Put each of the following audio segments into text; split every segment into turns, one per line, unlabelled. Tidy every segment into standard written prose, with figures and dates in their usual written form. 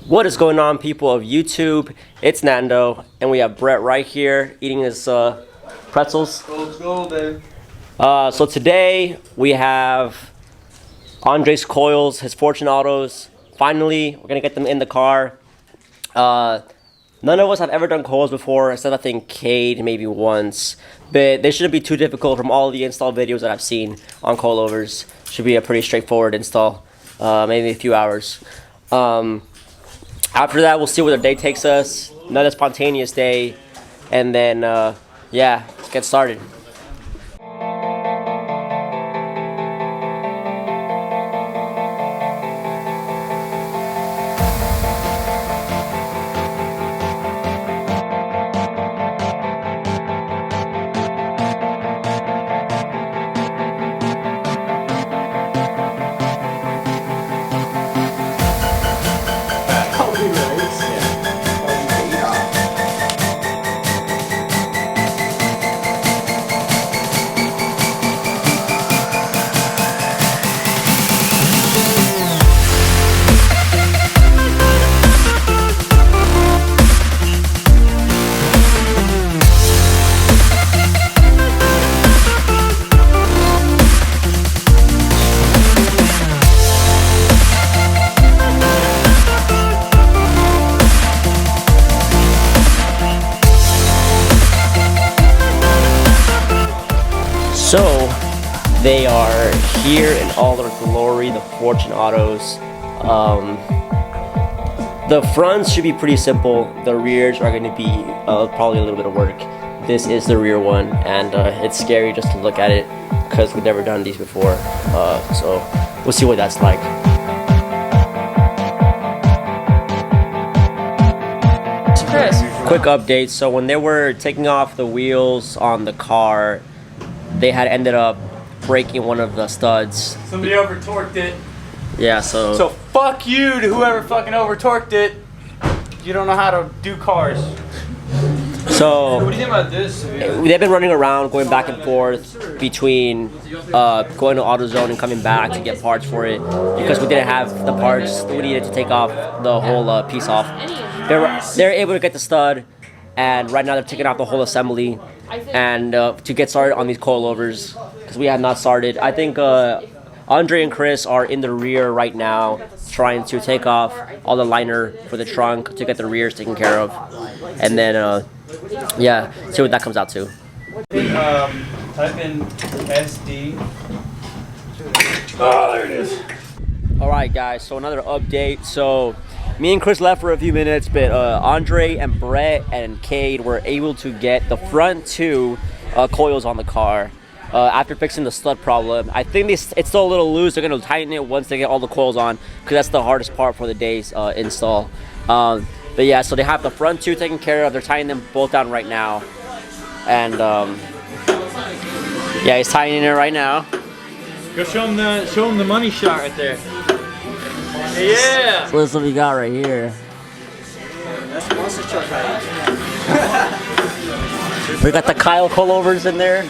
What is going on, people of YouTube? It's Nando, and we have Brett right here eating his pretzels.
Let's go, baby.
So today we have Andre's coils, his Fortune Autos. Finally, we're gonna get them in the car. None of us have ever done coils before, except I think Cade maybe once. But they shouldn't be too difficult from all the install videos that I've seen on coilovers. Should be a pretty straightforward install, maybe a few hours. After that, we'll see where the day takes us. Another spontaneous day, and then yeah, let's get started. So, they are here in all their glory, the Fortune Autos. The fronts should be pretty simple. The rears are going to be probably a little bit of work. This is the rear one, and it's scary just to look at it because we've never done these before. So, we'll see what that's like. Quick update. So, when they were taking off the wheels on the car, they had ended up breaking one of the studs.
Somebody over torqued it.
Yeah, so
fuck you to whoever fucking over torqued it. You don't know how to do cars.
So
What do you think about this?
they've been running around, going back and forth between going to AutoZone and coming back to get parts for it because we didn't have the parts. We needed to take off the whole piece off. They're able to get the stud, and right now they're taking off the whole assembly. And to get started on these coilovers, because we have not started. I think Andre and Chris are in the rear right now trying to take off all the liner for the trunk to get the rears taken care of, and then yeah, see what that comes out to.
Type in SD. Oh, there it is.
Alright guys, so another update. So me and Chris left for a few minutes, but Andre and Brett and Cade were able to get the front two coils on the car after fixing the stud problem. I think it's still a little loose. They're going to tighten it once they get all the coils on, because that's the hardest part for the day's install. But yeah, so they have the front two taken care of. They're tying them both down right now. And yeah, he's tightening it right now.
Go show him the money shot right there. Yeah.
So this is what we got right here.
That's a monster truck right
We got the Kyle coilovers in there.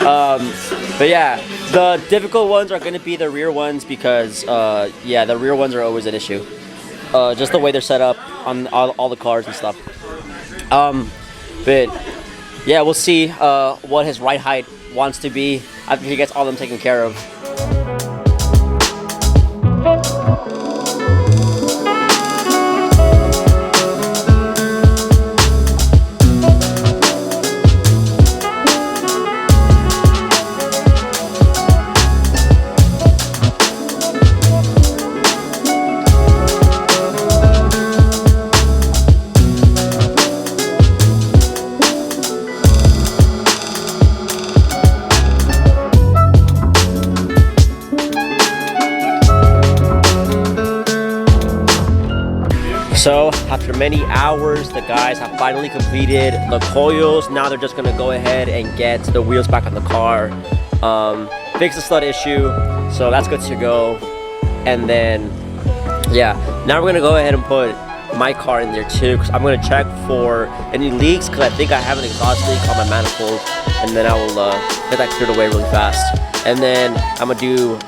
But yeah, the difficult ones are going to be the rear ones because yeah, the rear ones are always an issue. Just the way they're set up on all the cars and stuff. But yeah, we'll see what his ride height wants to be after he gets all them taken care of. So after many hours, the guys have finally completed the coils. Now they're just gonna go ahead and get the wheels back on the car, fix the stud issue, so that's good to go. And then yeah, now we're gonna go ahead and put my car in there too, because I'm gonna check for any leaks, because I think I have an exhaust leak on my manifold, and then I will get that cleared away really fast. And then I'm gonna do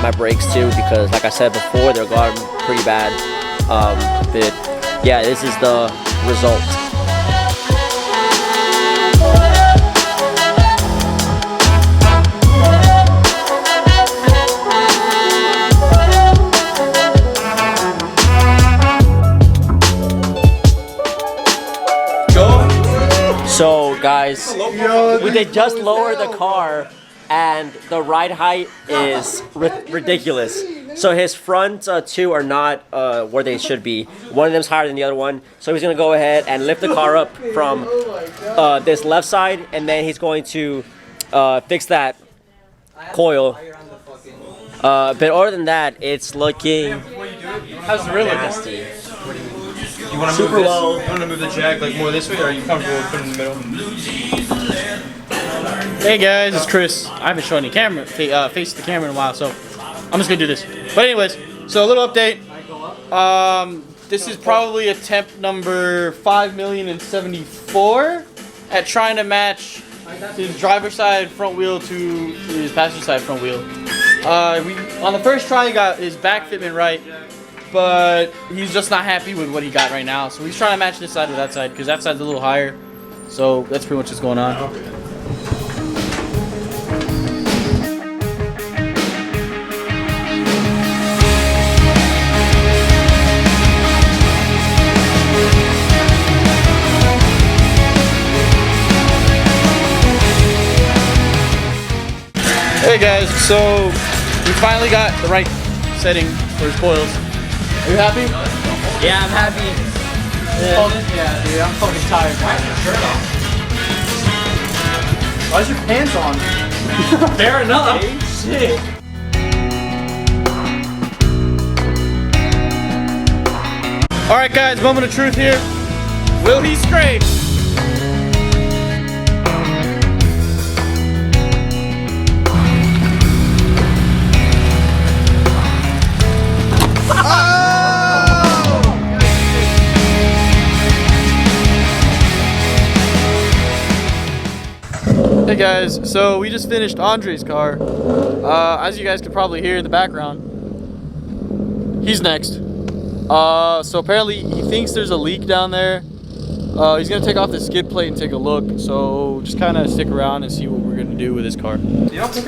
my brakes too, because like I said before, they're gone pretty bad. But yeah, this is the result. So guys, we did just lower the car and the ride height is ridiculous. So his front two are not where they should be. One of them's higher than the other one. So he's gonna go ahead and lift the car up from this left side, and then he's going to fix that coil. But other than that, it's looking
How's the real
nasty.
You want to
Super
move this?
low.
You want to move the jack like more this way, or are you comfortable with putting it in the middle?
Hey guys, it's Chris. I haven't shown any camera, face the camera in a while, so I'm just gonna do this. But anyways, so a little update. This is probably attempt number 5,074 at trying to match his driver's side front wheel to his passenger side front wheel. On the first try, he got his back fitment right, but he's just not happy with what he got right now. So he's trying to match this side with that side because that side's a little higher. So that's pretty much what's going on. Hey guys, so we finally got the right setting for his coils. Are you happy?
Yeah, I'm happy.
Yeah, dude, I'm fucking tired. Why's your pants on?
Fair enough.
Shit. Alright guys, moment of truth here. Will he scrape? Hey guys, so we just finished Andre's car. As you guys can probably hear in the background, he's next. So apparently he thinks there's a leak down there. He's gonna take off the skid plate and take a look. So just kind of stick around and see what we're gonna do with this car.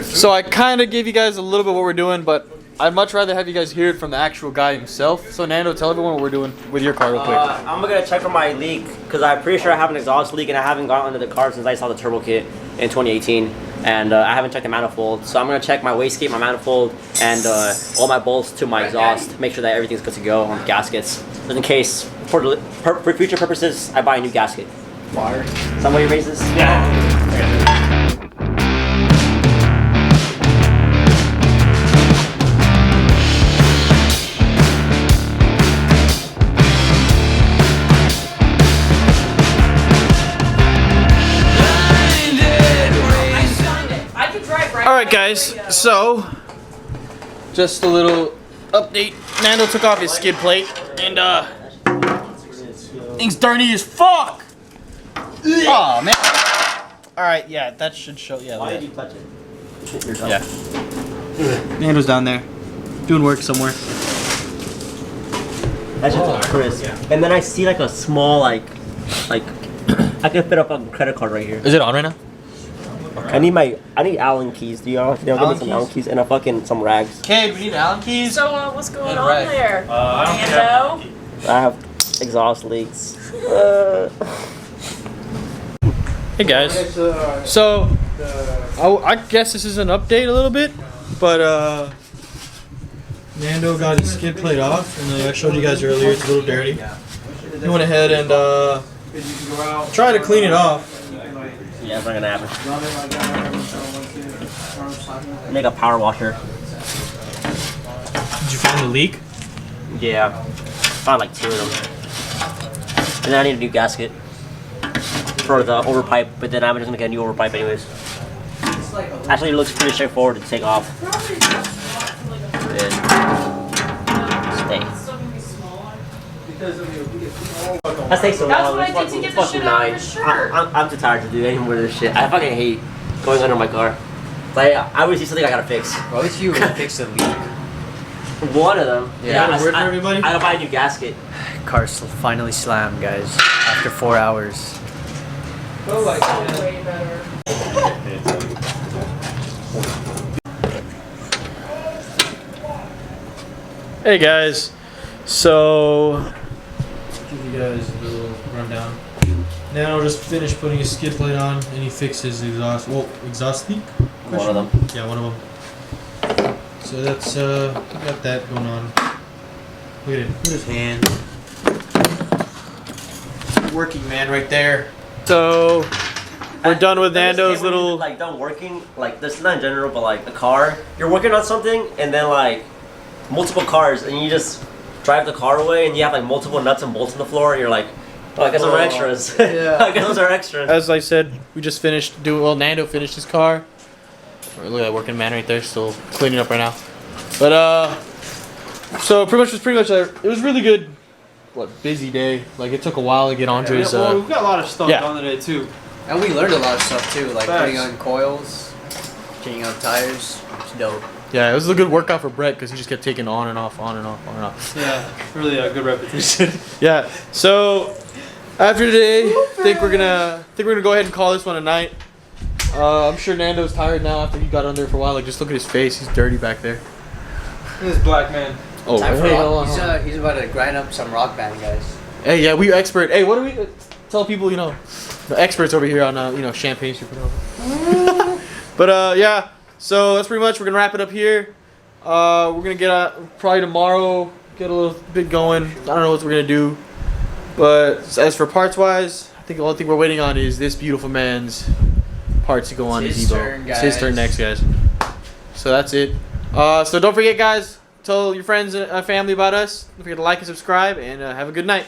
So I kind of gave you guys a little bit what we're doing, but I'd much rather have you guys hear it from the actual guy himself. So Nando, tell everyone what we're doing with your car real quick.
I'm gonna check for my leak because I'm pretty sure I have an exhaust leak and I haven't gone under the car since I saw the turbo kit in 2018, and I haven't checked the manifold. So I'm gonna check my wastegate, my manifold, and all my bolts to my exhaust. Make sure that everything's good to go on the gaskets, just in case for future purposes I buy a new gasket. Fire. Is that what your races? Yeah.
Alright guys, so just a little update. Nando took off his skid plate and thing's dirty as fuck! Oh man. Alright, yeah, that should show. Yeah.
Why did you touch it?
Yeah. Nando's down there doing work somewhere.
That shit looks crisp. And then I see like a small like I can fit up a credit card right here.
Is it on right now?
I need Allen keys. Do you know? Give me some Allen keys and some rags.
Kid, we need Allen keys.
So what's going
And
on
rag.
there?
I don't think
Nando?
I have exhaust leaks.
Hey guys. So I guess this is an update a little bit, but Nando got his skid plate off, and like I showed you guys earlier, it's a little dirty. He went ahead and tried to clean it off.
Yeah, it's not gonna happen. Make a power washer.
Did you find the leak?
Yeah, found like 2 of them. And then I need a new gasket for the overpipe, but then I'm just gonna get a new overpipe anyways. Actually, it looks pretty straightforward to take off. Good. Stay. That takes so long.
That's what I did to get the shit out of your shirt.
I'm too tired to do any more of this shit. I fucking hate going under my car. Like, I always see something I gotta fix.
Well, at least you fixed the leak.
One of them.
Yeah.
I,
Word for
I,
everybody?
I gotta buy a new gasket.
Car's finally slammed, guys. After 4 hours.
Oh my god.
Way better.
Hey guys, so give you guys a little rundown. Now just finished putting his skid plate on, and he fixed his exhaust leak.
One of them.
Yeah, one of them. So that's got that going on. Look at it. Look at his hand. Working man right there. So we're done with Nando's little.
Like done working. Like this is not in general, but like a car. You're working on something, and then like multiple cars, and you just drive the car away, and you have like multiple nuts and bolts on the floor, and you're like, oh, I guess those are extras.
Yeah.
I guess those are extras.
As I said, we just finished doing. Well, Nando finished his car. Look at that working man right there, still cleaning up right now. But so it was really good. What, busy day? Like it took a while to get Andre's.
well, we've got a lot of stuff
yeah.
done today too.
And we learned a lot of stuff too, like
Facts.
putting on coils, changing out tires. It's dope.
Yeah, it was a good workout for Brett because he just kept taking on and off, on and off, on and off.
Yeah, really a good repetition.
Yeah. So after today, I think we're gonna go ahead and call this one a night. I'm sure Nando's tired now after he got under for a while. Like just look at his face; he's dirty back there.
This black man.
Oh,
Time for
hey,
rock.
hold on.
He's about to grind up some rock band, guys.
Hey, yeah, we expert. Hey, what do we tell people? The experts over here on champagne supernova. But yeah, so that's pretty much. We're gonna wrap it up here. We're gonna get probably tomorrow get a little bit going. I don't know what we're gonna do, but as for parts wise, I think the only thing we're waiting on is this beautiful man's parts to go on his Evo.
Turn,
It's his turn
guys.
next, guys. So that's it. So don't forget, guys. Tell your friends and family about us. Don't forget to like and subscribe, and have a good night.